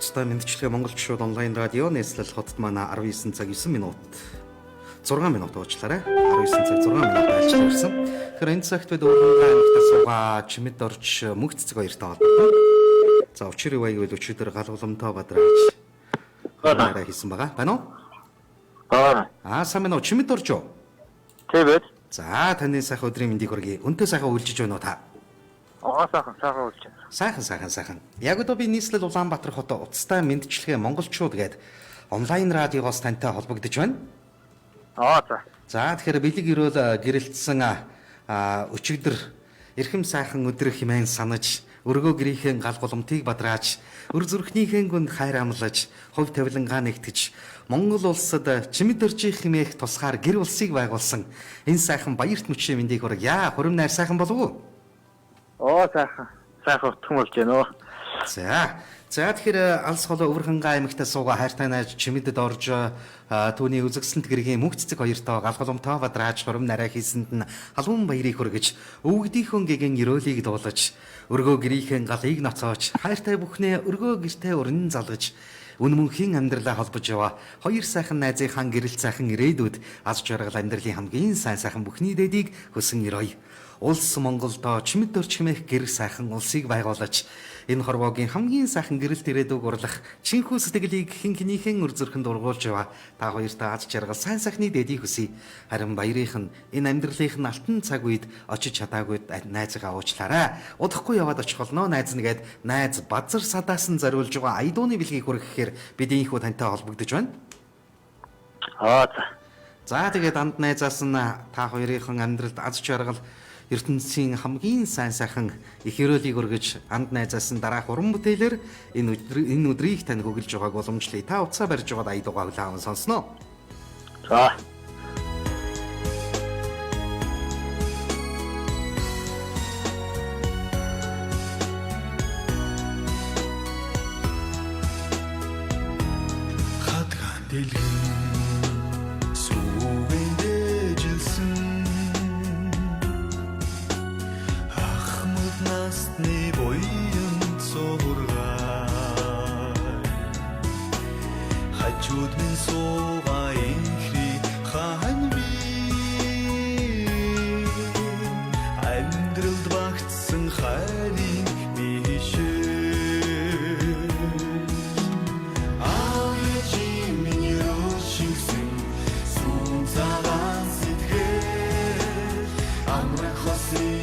Цустай мэдчилгээ монголчууд онлайн радио нийслэл хотод манай 19 цаг 9 минут 6 минут уучлаарай. 19 цаг 6 минут айлчлаа ирсэн. Тэгэхээр энэ цагт бид өөрөнгөө аймагтаа суугаа чимэд орж мөнх цэцэг хоёртой холбоотой. За учир юу байвал өчигдөр галгууламтай бадраач хараа хийсэн байгаа. Байна уу? Сайн байна уу? Чимэд орж юу? Тэгээд. За таны сайхан өдрийн мэндийг хүргэе. Өнтөө сайхан үлжиж байна уу та? Сайхан үлж байна. Сайхан. Яг одоо би нийслэл Улаанбаатар хотод уцтай мэдчилгээ монголчууд гээд онлайн радиогоос тантай холбогдож байна. За тэгэхээр бэлэг ирүүл гэрэлтсэн өчигдөр эрхэм сайхан өдөр хэмээн санаж өргөө гэрийнхэн галгууламтыг бадрааж өр зүрхнийхэн гүнд хайр амлаж хувь тавилангаа нэгтгэж Монгол улсад чимэд оржих хэмээх тусгаар гэр улсыг байгуулсан энэ сайхан баярт мөчийн мэндийг хүргье. Хурим найр сайхан болов уу? Сайхан утхан болж байна. За тэгэхээр алс холоо өвөрхөнгөө аймагтаа суугаа хайртай найз чимэдэд орж түүний үзэгсэлэнт гэргийн мөнх цэцэг хоёртоо галгууламтаа бадрааж хурим нараа хийсэнд нь халуун баярыг хүргэж өвгдийнхөн гэгэн өрөөлийг дуулаж өргөө гэрийнхэн галыг ноцоож хайртай бүхнээ өргөө гэртээ өрнөн залгаж үн мөнхийн амьдралаа холбож яваа хоёр сайхан найзынхаа гэрэлт сайхан ирээдүйд аз жаргал амьдралын хамгийн сайхан бүхний дэдийг хөсөн ирөөе. Улс Монголдоо чимэд орж хэмээх гэр сайхан улсыг байгуулж энэ хорвоогийн хамгийн сайхан гэрэлт ирээдүг урлах чинхүү сэтгэлийг хинхнийхэн өр зүрхэнд ургуулж яваа та хоёртаа аз жаргал сайн сайхны дэдийг хүсье. Харин баярынх нь энэ амьдралынх нь алтан цаг үед очиж чадаагүй найзгаа уучлаарай. Удахгүй яваад очих болно найз нэгэд найз базар садаасан зориулж байгаа айдууны бэлгийг хүргэхээр бид ийхүү тантай холбогдож байна. За тэгээд анд найзаас нь та хоёрын амьдралд аз жаргал ертөнцийн хамгийн сайхан их өрөөлийг өргөж анд найзаас нь дараах уран бүтээлээр энэ өдрийг тань хөглж байгааг боломжлоё. Та утсаа барьж байгаад айдуугаа хүлээн аван сонсноо. За. Хатган дэлгэн сүүгэндээ жилсэн насны буян цуургай хажууд минь суугаа инхри хаан би амьдралд багтсан хайрын бишээ аяжи миний рушигсэн сүүн цагаан сэтгэл амрах хосын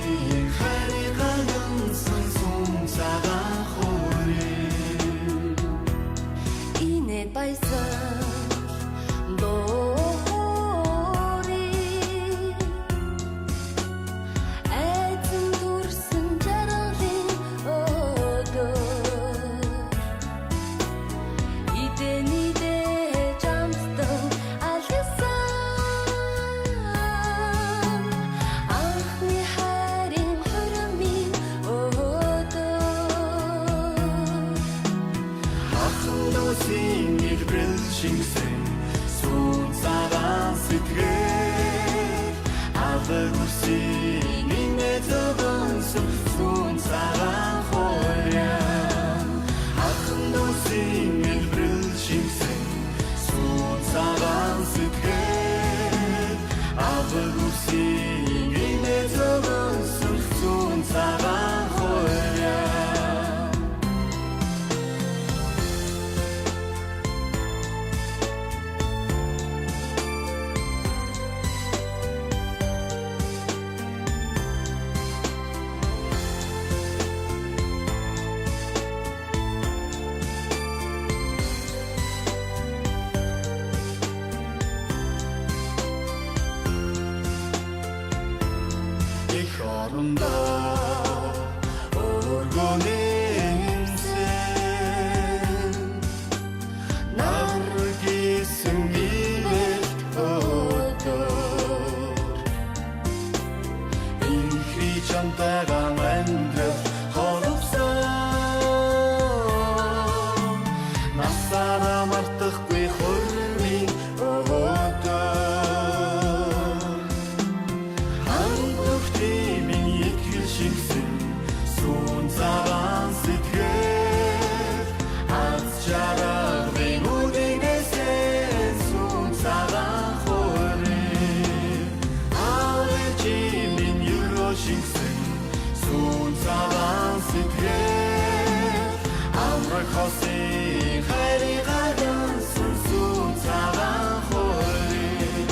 сүүн цагаан сэтгэл амар хосын хайрыгаар унсан сүүн цагаан хөрийн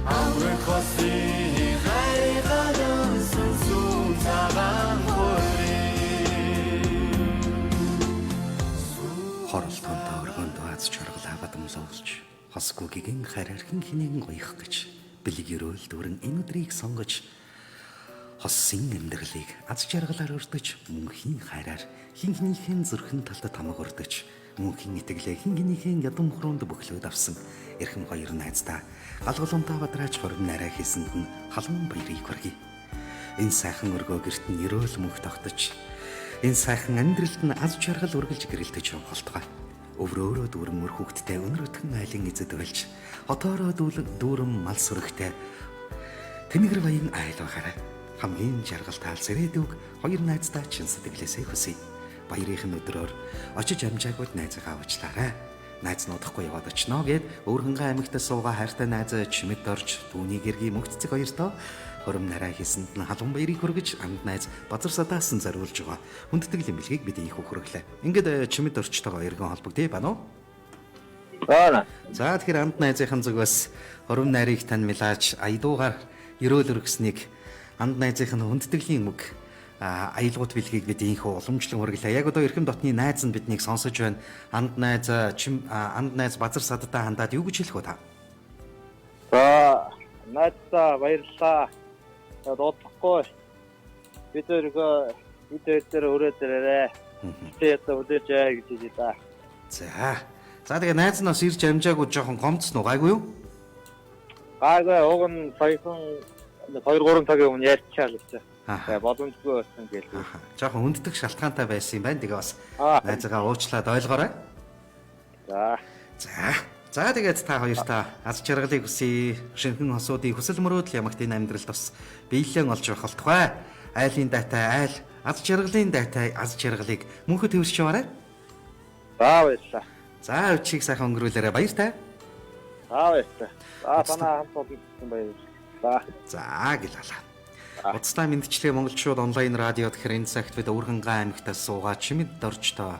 амар хосын хайрыгаар унсан сүүн цагаан хөрийн Хоролтоонд өргөнд аз жаргалаа бадамлуулж хосгүй гигэн хараар хинхнийн гоёх гэж бэлэг өрөөл дүүрэн энэ өдрийг сонгож хоссын амьдралыг аз жаргалаар өрдөж мөнхийн хайраар хинхнийхэн зүрхэн талд тамаг өрдөж мөнхийн итгэлээ хинхнийхэн ядам хуруунд бөглөөд авсан эрхэм хоёр найздаа галгалуунтаа бадрааж хором нарай хийсэнд нь халуун баярыг хүргэе. Энэ сайхан өргөө гэрт нь өрөөл мөнх тогтож энэ сайхан амьдралд нь аз жаргал үргэлж гэрэлтэж явуултугай. Өврөөрөө дүүрэн мөр хүүхдтэй өнөр өтгөн айлын эзэд байлж хотоороо дүүрэн мал сүрэгтэй тэнгэр баян айл бахаарай. Хамгийн жаргал таалс ирээдүг хоёр найздаа чин сэтгэлээсээ хүсье. Баярын өдрөөр очиж амжаагууд найзгаа уучлаарай. Найз нуудахгүй яваад очноо гэд өөрхөнгөө аймагт суугаа хайртай найз чимэд орж түүний гэргийн мөнхцэг хоёртоо хором нарай хийсэнд нь халуун баярыг хүргэж амд найз базар садаасан зориулж байгаа хүндэтгэл эмнэлгийг бид их хөрглөө. Ингээд чимэд орчтойгоо эргэн холбогдъё байна уу? Аа. За тэгэхээр амд найзынхан зүгээс хором нарийг тань мэлааж аядуугаар ерөөл өргөснийг амд найзынх нь хүндтгэлийн үг аялгууд бэлгийг бид инхүү уламжлан хүргэлээ. Яг одоо эрхэм дотны найз нь биднийг сонсож байна. Амд найз базар садтай хандаад юу гэж хэлэх вэ та? За, найздаа баярлалаа. Дуудлахгүй. Бид дээр өрөө дээрээ. Тэгээд өдөөж яа гэж хэлээ да. За тэгээ найз нас ирж амжаагүй жоохон гомцсон уу гайгүй юу? Гайгүй уг нь саяхан 2-3 цагийн өмнө ярьчаал гэсэн. Тэгээ боломжгүй байсан гэлээ. Жоохон хүнддэг шалтгаантай байсан юм байна. Тэгээ бас найзгаа уучлаад ойлгоорой. За тэгээд та хоёртаа аз жаргалыг хүсье. Шинхэн хосуудын хүсэл мөрөөдөл ямагт энэ амьдралд бас биелэн олж явах болтугай. Айлын дайтай айл, аз жаргалын дайтай аз жаргалыг мөнхөд төвшиж яваарай. За баярлалаа. За өчиг сайхан өнгөрүүлээрэй. Баяртай. Баярлалаа. Танаа хамт олсон баярлалаа. За гэлээ. Уцтай мэдчлээ монголчууд онлайн радио тэгэхээр энэ цагт бид Өвөрхөнгай аймагтаа суугаа чимэд доржтой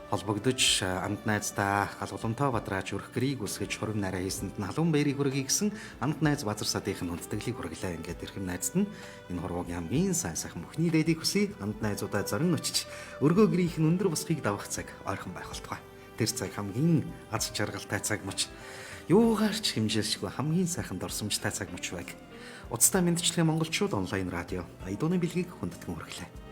холбогдож амд найздаа галгалуунтаа бадрааж өрх гэрийг үсгэж хором нарай хийсэнд нь халуун баярыг хүргэе гэсэн амд найз базар садынхын хүндэтгэлийг хүргэлээ. Ингээд эрхэм найзд нь энэ хорвоогийн хамгийн сайн сайхан мөхний дэдийг хүсье. Амд найзуудаа зорин очиж өргөө гэрийнх нь өндөр босхийг давах цаг ойрхон байх болтугай. Тэр цаг хамгийн аз жаргалтай цаг мөч юугаарч хэмжээшгүй хамгийн сайхан дурсамжтай цаг мөч байг. Уцтай мэдчлэгийн монголчууд онлайн радио аядууны бэлгийг хүндэтгэн хүргэлээ.